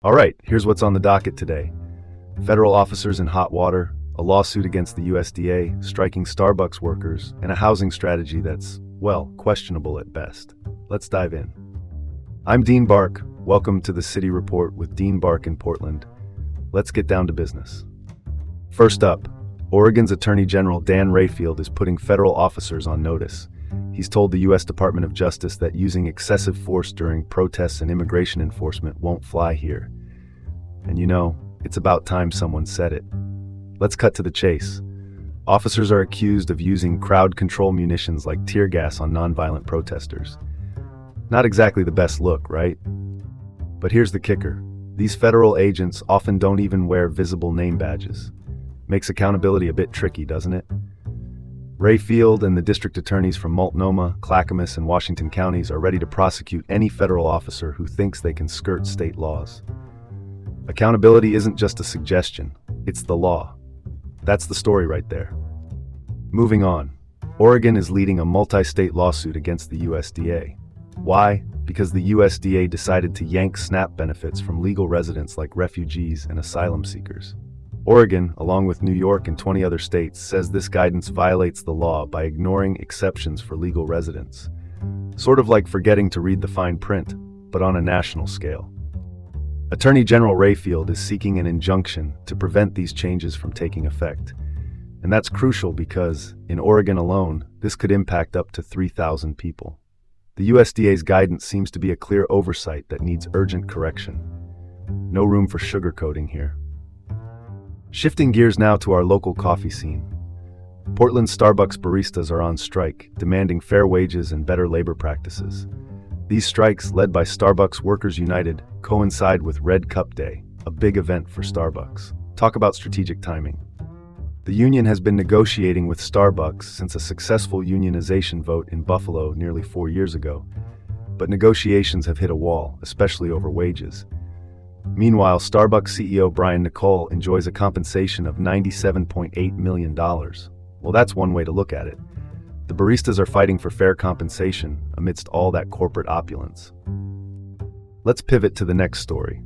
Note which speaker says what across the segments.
Speaker 1: All right, here's what's on the docket today. Federal officers in hot water, a lawsuit against the USDA, striking Starbucks workers, and a housing strategy that's, well, questionable at best. Let's dive in. I'm Dean Bark. Welcome to the City Report with Dean Bark in Portland. Let's get down to business. First up, Oregon's Attorney General Dan Rayfield is putting federal officers on notice. He's told the U.S. Department of Justice that using excessive force during protests and immigration enforcement won't fly here. And you know, it's about time someone said it. Let's cut to the chase. Officers are accused of using crowd control munitions like tear gas on nonviolent protesters. Not exactly the best look, right? But here's the kicker. These federal agents often don't even wear visible name badges. Makes accountability a bit tricky, doesn't it? Rayfield and the district attorneys from Multnomah, Clackamas, and Washington counties are ready to prosecute any federal officer who thinks they can skirt state laws. Accountability isn't just a suggestion, it's the law. That's the story right there. Moving on, Oregon is leading a multi-state lawsuit against the USDA. Why? Because the USDA decided to yank SNAP benefits from legal residents like refugees and asylum seekers. Oregon, along with New York and 20 other states, says this guidance violates the law by ignoring exceptions for legal residents. Sort of like forgetting to read the fine print, but on a national scale. Attorney General Rayfield is seeking an injunction to prevent these changes from taking effect. And that's crucial because, in Oregon alone, this could impact up to 3,000 people. The USDA's guidance seems to be a clear oversight that needs urgent correction. No room for sugarcoating here. Shifting gears now to our local coffee scene. Portland's Starbucks baristas are on strike, demanding fair wages and better labor practices. These strikes, led by Starbucks Workers United, coincide with Red Cup Day, a big event for Starbucks. Talk about strategic timing. The union has been negotiating with Starbucks since a successful unionization vote in Buffalo nearly 4 years ago. But negotiations have hit a wall, especially over wages. Meanwhile, Starbucks CEO Brian Niccol enjoys a compensation of $97.8 million. Well, that's one way to look at it. The baristas are fighting for fair compensation amidst all that corporate opulence. Let's pivot to the next story.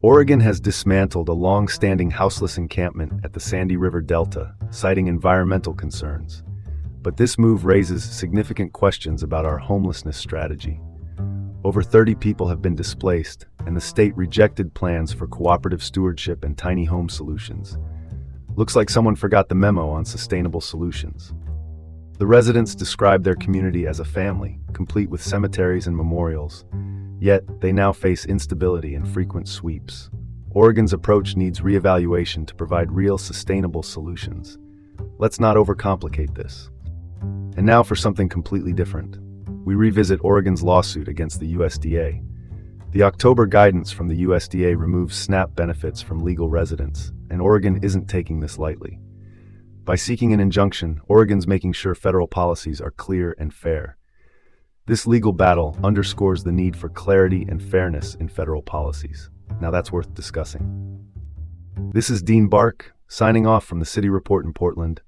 Speaker 1: Oregon has dismantled a long-standing houseless encampment at the Sandy River Delta, citing environmental concerns. But this move raises significant questions about our homelessness strategy. Over 30 people have been displaced, and the state rejected plans for cooperative stewardship and tiny home solutions. Looks like someone forgot the memo on sustainable solutions. The residents describe their community as a family, complete with cemeteries and memorials. Yet, they now face instability and frequent sweeps. Oregon's approach needs reevaluation to provide real sustainable solutions. Let's not overcomplicate this. And now for something completely different. We revisit Oregon's lawsuit against the USDA. The October guidance from the USDA removes SNAP benefits from legal residents, and Oregon isn't taking this lightly. By seeking an injunction, Oregon's making sure federal policies are clear and fair. This legal battle underscores the need for clarity and fairness in federal policies. Now that's worth discussing. This is Dean Bark, signing off from the City Report in Portland.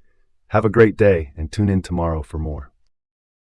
Speaker 1: Have a great day and tune in tomorrow for more.